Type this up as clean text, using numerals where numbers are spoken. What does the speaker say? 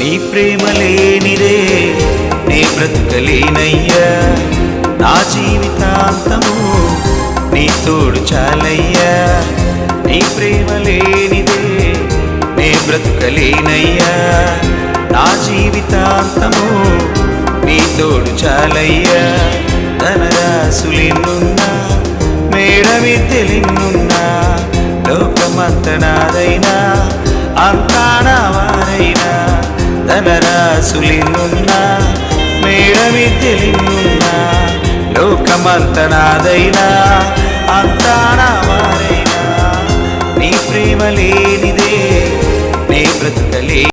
నీ ప్రేమ లేనిదే నే బ్రతుకలేనయ్యా, నా జీవితాంతము నీ తోడు చాలయ్యా. నీ ప్రేమ లేనిదే నే బ్రతుకలేనయ్యా, నా జీవితాంతము నీ తోడు చాలయ్యా. ధనరాశులెన్నున్నా మేడమిద్దెలెన్నున్నా లోకమంత నాదైనా అంతా నా వారైనా. ధనరాశులెన్నున్నా మేడమిద్దెలెన్నున్నా లోకమంత నాదైనా అంతా నా వారైనా. నీ ప్రేమ లేనిదే నే బ్రతుకలే